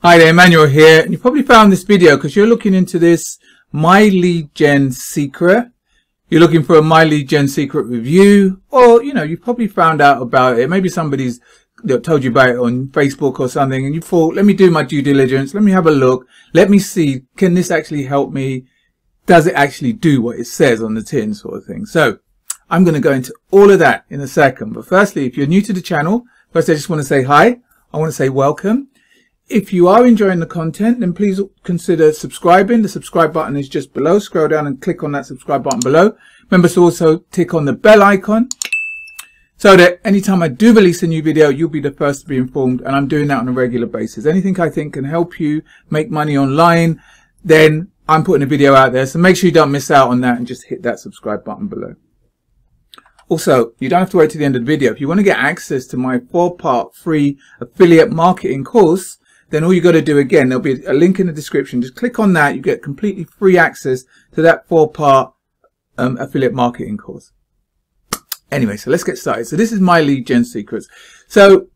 Hi there, Emmanuel here, and you probably found this video because you're looking into this My Lead Gen secret. You're looking for a My Lead Gen secret review, or you probably found out about it. Maybe somebody's told you about it on Facebook or something, and you thought, let me do my due diligence, let me have a look, let me see, can this actually help me? Does it actually do what it says on the tin, sort of thing? So I'm going to go into all of that in a second. But firstly, if you're new to the channel, first I just want to say hi. I want to say welcome. If you are enjoying the content, then please consider subscribing. The subscribe button is just below. Scroll down and click on that subscribe button below. Remember to also tick on the bell icon so that anytime I do release a new video, you'll be the first to be informed. And I'm doing that on a regular basis. Anything I think can help you make money online, then I'm putting a video out there. So make sure you don't miss out on that and just hit that subscribe button below. Also, you don't have to wait to the end of the video. If you want to get access to my 4-part free affiliate marketing course, then all you got to do, again, there'll be a link in the description. Just click on that. You get completely free access to that 4-part affiliate marketing course. Anyway, so let's get started. So this is My Lead Gen Secrets. So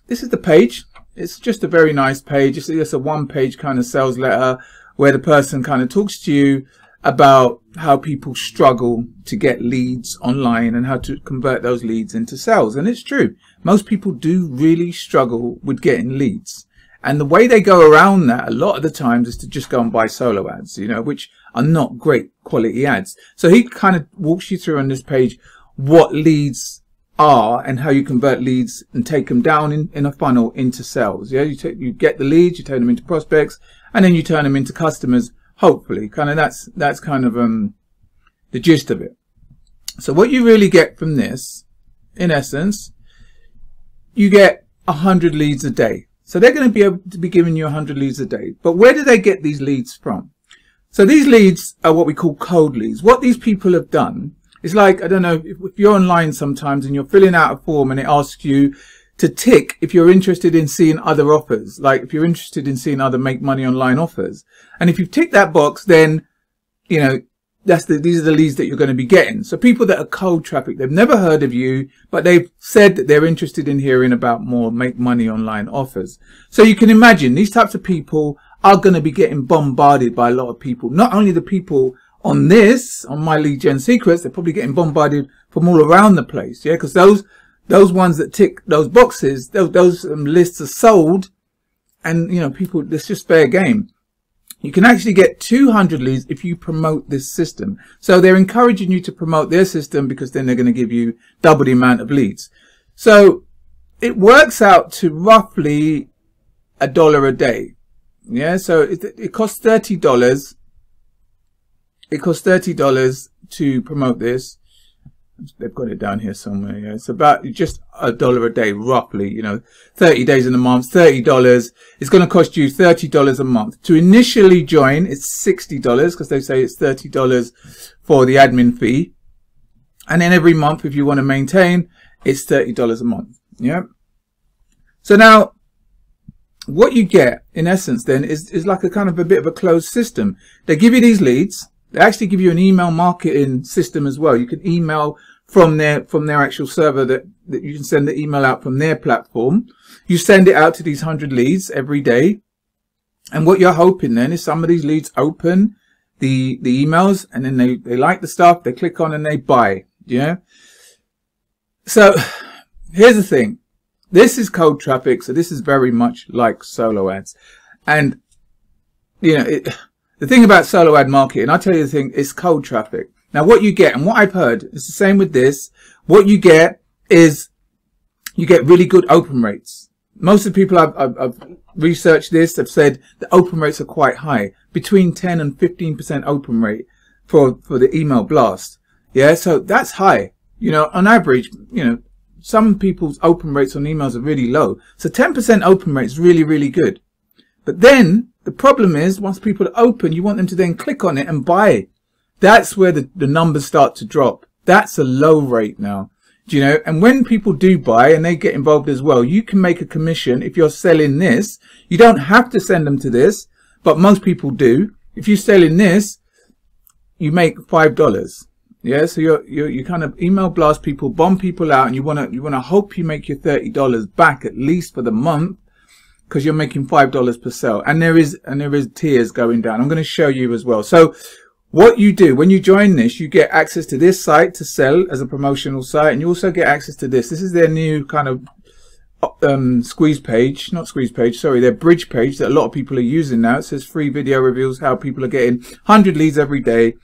this is the page. It's just a very nice page. It's just a one-page kind of sales letter where the person kind of talks to you about how people struggle to get leads online and how to convert those leads into sales. And it's true. Most people do really struggle with getting leads. And the way they go around that a lot of the times is to just go and buy solo ads, which are not great quality ads. So he kind of walks you through on this page what leads are and how you convert leads and take them down in a funnel into sales. Yeah, you get the leads, you turn them into prospects, and then you turn them into customers. Hopefully, kind of that's kind of the gist of it. So what you really get from this, in essence, you get 100 leads a day. So they're going to be able to be giving you 100 leads a day. But where do they get these leads from? So these leads are what we call cold leads. What these people have done is, like, I don't know, if you're online sometimes and you're filling out a form and it asks you to tick if you're interested in seeing other offers, like if you're interested in seeing other make money online offers. And if you tick that box, then, these are the leads that you're going to be getting. So people that are cold traffic, they've never heard of you, but they've said that they're interested in hearing about more make money online offers. So you can imagine these types of people are going to be getting bombarded by a lot of people. Not only the people on My Lead Gen Secrets, they're probably getting bombarded from all around the place. Yeah, because those ones that tick those boxes, those lists are sold, and people, it's just fair game. You can actually get 200 leads if you promote this system. So they're encouraging you to promote their system because then they're going to give you double the amount of leads. So it works out to roughly $1 a day. Yeah, so it costs $30. It costs $30 to promote this. They've got it down here somewhere. Yeah, it's about just $1 a day, roughly. 30 days in a month, $30. It's going to cost you $30 a month. To initially join, it's $60 because they say it's $30 for the admin fee. And then every month, if you want to maintain, it's $30 a month. Yeah. So now, what you get, in essence, then, is like a kind of a bit of a closed system. They give you these leads. They actually give you an email marketing system as well. You can email from their actual server that you can send the email out from their platform. You send it out to these 100 leads every day. And what you're hoping then is some of these leads open the emails and then they like the stuff, they click on and they buy. Yeah. So here's the thing. This is cold traffic. So this is very much like solo ads. And, the thing about solo ad marketing, I'll tell you the thing, it's cold traffic. Now what you get, and what I've heard, it's the same with this, what you get is you get really good open rates. Most of the people I've researched this have said the open rates are quite high, between 10 and 15% open rate for the email blast. Yeah, so that's high. On average, some people's open rates on emails are really low. So 10% open rate is really, really good. But then the problem is, once people are open, you want them to then click on it and buy. That's where the numbers start to drop. That's a low rate now. And when people do buy and they get involved as well, you can make a commission if you're selling this. You don't have to send them to this, but most people do. If you're selling this, you make $5. Yeah, so you kind of email blast people, bomb people out, and you wanna hope you make your $30 back at least for the month. because you're making $5 per sale, and there is tiers going down. I'm going to show you as well. So what you do when you join this, you get access to this site to sell as a promotional site, and you also get access to this. This is their new kind of squeeze page, not squeeze page, sorry, their bridge page that a lot of people are using now. It says free video reveals how people are getting 100 leads every day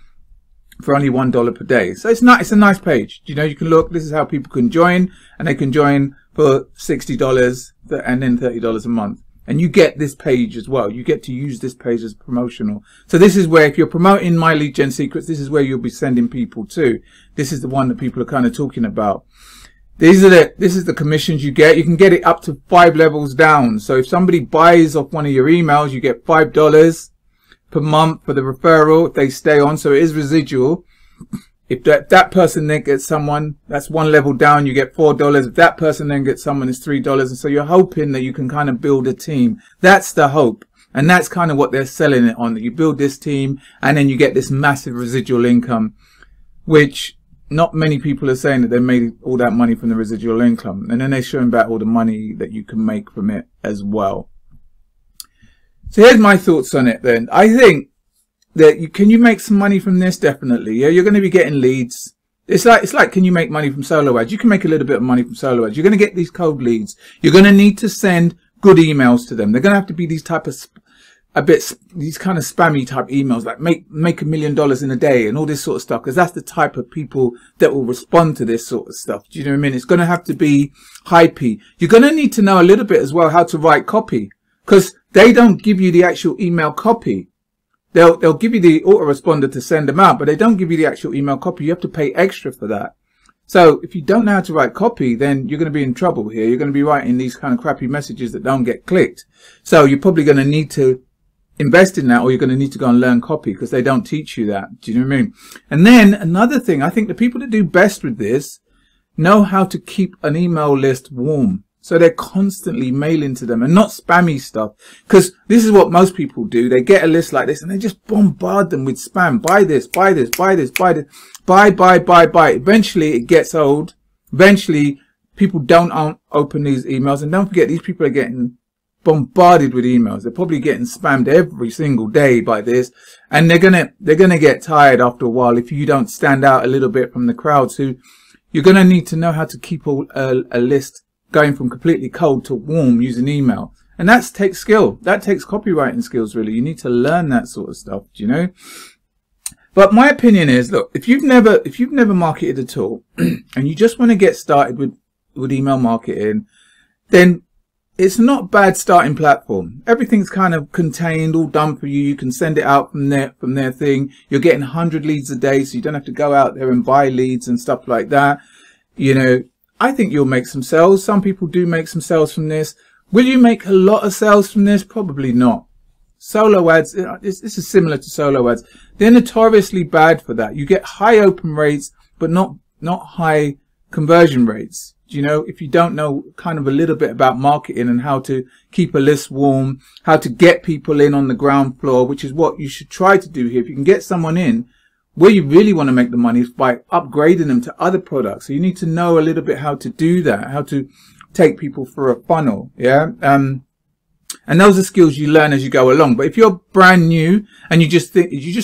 for only $1 per day. So it's a nice page. You know, you can look, this is how people can join, and they can join for $60 and then $30 a month. And you get this page as well. You get to use this page as promotional. So this is where, if you're promoting My Lead Gen Secrets, this is where you'll be sending people to. This is the one that people are kind of talking about. This is the commissions you get. You can get it up to 5 levels down. So if somebody buys off one of your emails, you get $5 per month for the referral if they stay on. So it is residual. If that person then gets someone, that's 1 level down, you get $4. If that person then gets someone, it's $3. And so you're hoping that you can kind of build a team. That's the hope. And that's kind of what they're selling it on, that you build this team and then you get this massive residual income, which not many people are saying that they made all that money from the residual income. And then they're showing back all the money that you can make from it as well. So here's my thoughts on it then. I think that can you make some money from this? Definitely. Yeah, you're going to be getting leads. It's like, can you make money from solo ads? You can make a little bit of money from solo ads. You're going to get these cold leads. You're going to need to send good emails to them. They're going to have to be these type of these kind of spammy type emails, like make $1 million in a day and all this sort of stuff, because that's the type of people that will respond to this sort of stuff. Do you know what I mean? It's going to have to be hypey. You're going to need to know a little bit as well how to write copy, because they don't give you the actual email copy. They'll give you the autoresponder to send them out, but they don't give you the actual email copy. You have to pay extra for that. So if you don't know how to write copy, then you're going to be in trouble here. You're going to be writing these kind of crappy messages that don't get clicked. So you're probably going to need to invest in that, or you're going to need to go and learn copy, because they don't teach you that. Do you know what I mean? And then another thing, I think the people that do best with this know how to keep an email list warm. So they're constantly mailing to them and not spammy stuff, because this is what most people do. They get a list like this and they just bombard them with spam. Buy this, buy this, buy this, buy this, buy. Eventually it gets old. Eventually people don't open these emails, and don't forget, these people are getting bombarded with emails. They're probably getting spammed every single day by this, and they're gonna get tired after a while if you don't stand out a little bit from the crowd. So you're gonna need to know how to keep a list going from completely cold to warm using email, and that takes skill. That takes copywriting skills, really. You need to learn that sort of stuff, do you know? But my opinion is, look, if you've never marketed at all and you just want to get started with email marketing, then it's not a bad starting platform. Everything's kind of contained, all done for you. You can send it out from their thing. You're getting 100 leads a day, so you don't have to go out there and buy leads and stuff like that. You know, I think you'll make some sales. Some people do make some sales from this. Will you make a lot of sales from this? Probably not. Solo ads, this is similar to solo ads. They're notoriously bad for that. You get high open rates, but not high conversion rates. You know, if you don't know kind of a little bit about marketing and how to keep a list warm, how to get people in on the ground floor, which is what you should try to do here. If you can get someone in, where you really want to make the money is by upgrading them to other products. So you need to know a little bit how to do that, how to take people through a funnel. Yeah. And those are skills you learn as you go along. But if you're brand new and you just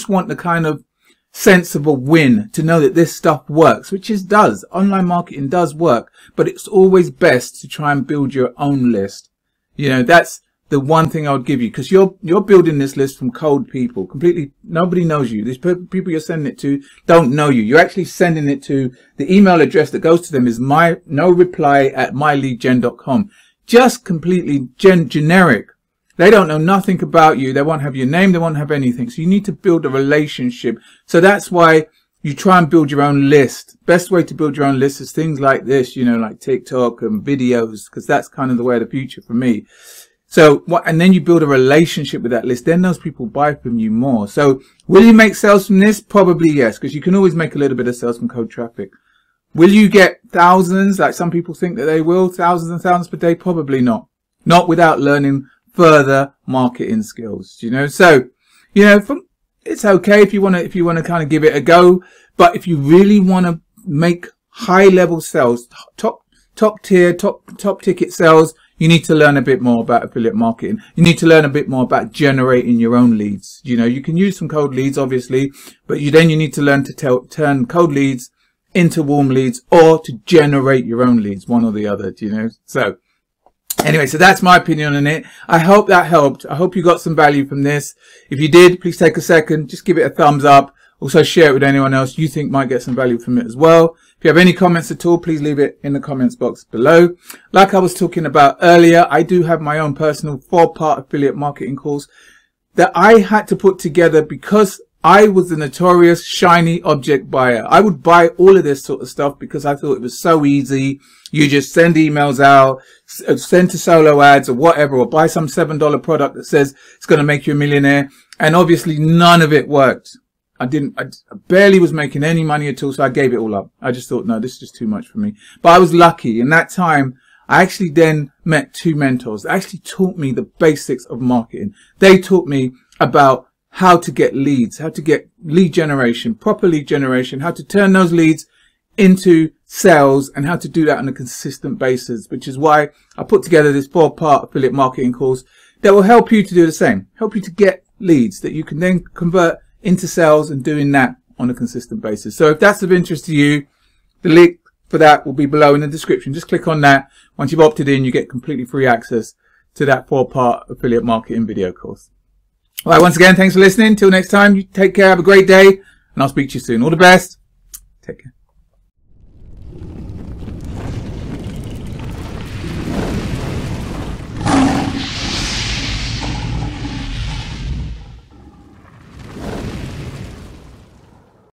want the kind of sensible win to know that this stuff works, which it does. Online marketing does work, but it's always best to try and build your own list. You know, that's the one thing I would give you, because you're building this list from cold people. Completely, nobody knows you. These people you're sending it to don't know you. You're actually sending it to the email address that goes to them is noreply@myleadgen.com. Just completely generic. They don't know nothing about you. They won't have your name. They won't have anything. So you need to build a relationship. So that's why you try and build your own list. Best way to build your own list is things like this, you know, like TikTok and videos, because that's kind of the way of the future for me. So and then you build a relationship with that list. Then those people buy from you more. So will you make sales from this? Probably yes, because you can always make a little bit of sales from cold traffic. Will you get thousands, like some people think that they will, thousands and thousands per day? Probably not. Not without learning further marketing skills, you know. So, you know, it's okay if you want to kind of give it a go, but if you really want to make high level sales, top tier, top ticket sales, you need to learn a bit more about affiliate marketing. You need to learn a bit more about generating your own leads. You know, you can use some cold leads, obviously, but you need to learn to turn cold leads into warm leads, or to generate your own leads, one or the other, you know. So anyway, so that's my opinion on it. I hope that helped. I hope you got some value from this. If you did, please take a second, just give it a thumbs up. Also share it with anyone else you think might get some value from it as well. If you have any comments at all, please leave it in the comments box below. Like I was talking about earlier, I do have my own personal 4-part affiliate marketing course that I had to put together because I was the notorious shiny object buyer. I would buy all of this sort of stuff because I thought it was so easy. You just send emails out, send to solo ads or whatever, or buy some $7 product that says it's going to make you a millionaire. And obviously none of it worked. I barely was making any money at all, so I gave it all up. I just thought, no, this is just too much for me. But I was lucky. In that time, I actually then met 2 mentors that actually taught me the basics of marketing. They taught me about how to get leads, how to get lead generation, proper lead generation, how to turn those leads into sales, and how to do that on a consistent basis, which is why I put together this 4-part affiliate marketing course that will help you to do the same, help you to get leads that you can then convert into sales, and doing that on a consistent basis. So if that's of interest to you, the link for that will be below in the description. Just click on that. Once you've opted in, you get completely free access to that 4-part affiliate marketing video course. All right, once again, thanks for listening. Till next time, you take care, have a great day, and I'll speak to you soon. All the best. Take care.